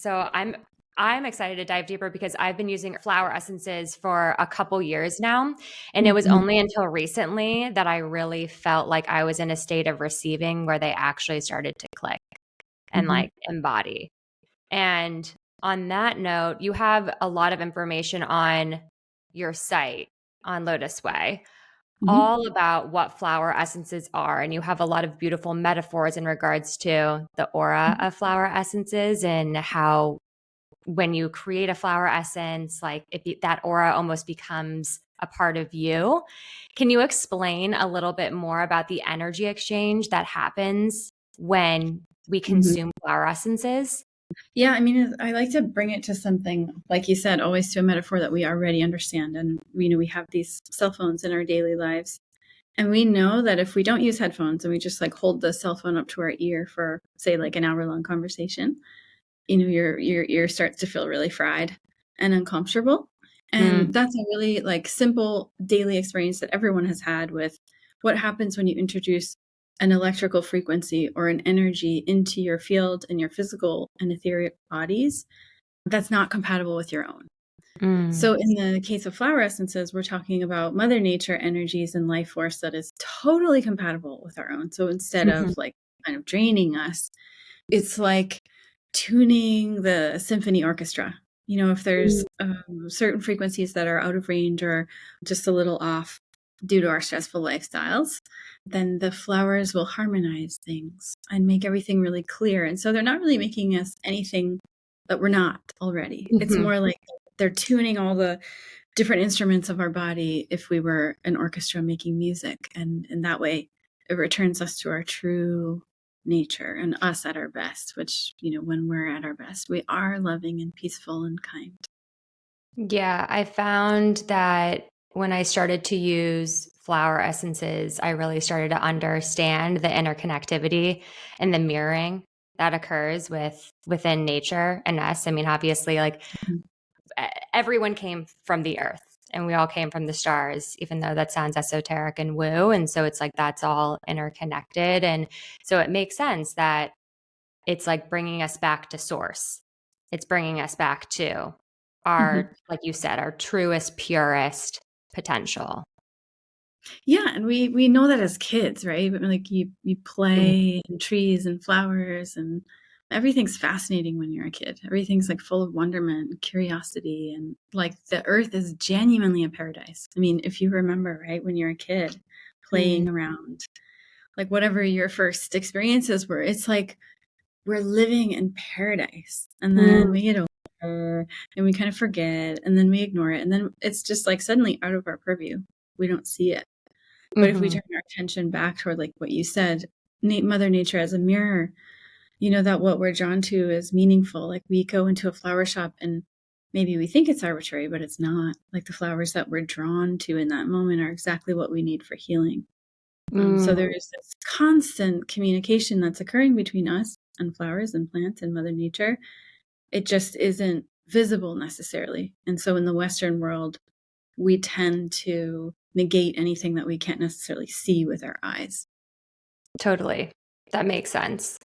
So I'm excited to dive deeper because I've been using flower essences for a couple years now. And it was Mhm. only until recently that I really felt like I was in a state of receiving where they actually started to click and Mhm. like embody. And on that note, you have a lot of information on your site on Lotus Way, Mhm. all about what flower essences are. And you have a lot of beautiful metaphors in regards to the aura Mhm. of flower essences and how when you create a flower essence, like that aura almost becomes a part of you. Can you explain a little bit more about the energy exchange that happens when we Mhm. consume flower essences? Yeah, I mean, I like to bring it to something, like you said, always to a metaphor that we already understand. And we have these cell phones in our daily lives. And we know that if we don't use headphones and we just like hold the cell phone up to our ear for, say, like an hour-long conversation, your ear starts to feel really fried and uncomfortable. And Mm, that's a really like simple daily experience that everyone has had with what happens when you introduce an electrical frequency or an energy into your field and your physical and etheric bodies that's not compatible with your own. mm, So in the case of flower essences, we're talking about Mother Nature energies and life force that is totally compatible with our own. So instead mhm, of like kind of draining us, it's like tuning the symphony orchestra. If there's mm. certain frequencies that are out of range or just a little off due to our stressful lifestyles, then the flowers will harmonize things and make everything really clear. And so they're not really making us anything that we're not already. It's Mhm. more like they're tuning all the different instruments of our body if we were an orchestra making music. And in that way, it returns us to our true nature and us at our best, which, when we're at our best, we are loving and peaceful and kind. Yeah, I found that when I started to use flower essences, I really started to understand the interconnectivity and the mirroring that occurs within nature and us. I mean, obviously, like Mhm. everyone came from the earth and we all came from the stars, even though that sounds esoteric and woo. And so it's like that's all interconnected. And so it makes sense that it's like bringing us back to source. It's bringing us back to Mhm. our, like you said, our truest, purest potential. Yeah, and we know that as kids, right? Like you Mm. play in trees and flowers and everything's fascinating when you're a kid. Everything's like full of wonderment and curiosity and like the earth is genuinely a paradise. I mean, if you remember, right, when you're a kid Mm. playing around, like whatever your first experiences were, it's like we're living in paradise. And then Mm. we get older and we kind of forget and then we ignore it. And then it's just like suddenly out of our purview. We don't see it. But if we Mhm. turn our attention back toward like what you said, Mother Nature as a mirror, that what we're drawn to is meaningful. Like we go into a flower shop and maybe we think it's arbitrary, but it's not. Like the flowers that we're drawn to in that moment are exactly what we need for healing. So there Mm. is this constant communication that's occurring between us and flowers and plants and Mother Nature. It just isn't visible necessarily. And so in the Western world, we tend to negate anything that we can't necessarily see with our eyes. Totally. That makes sense.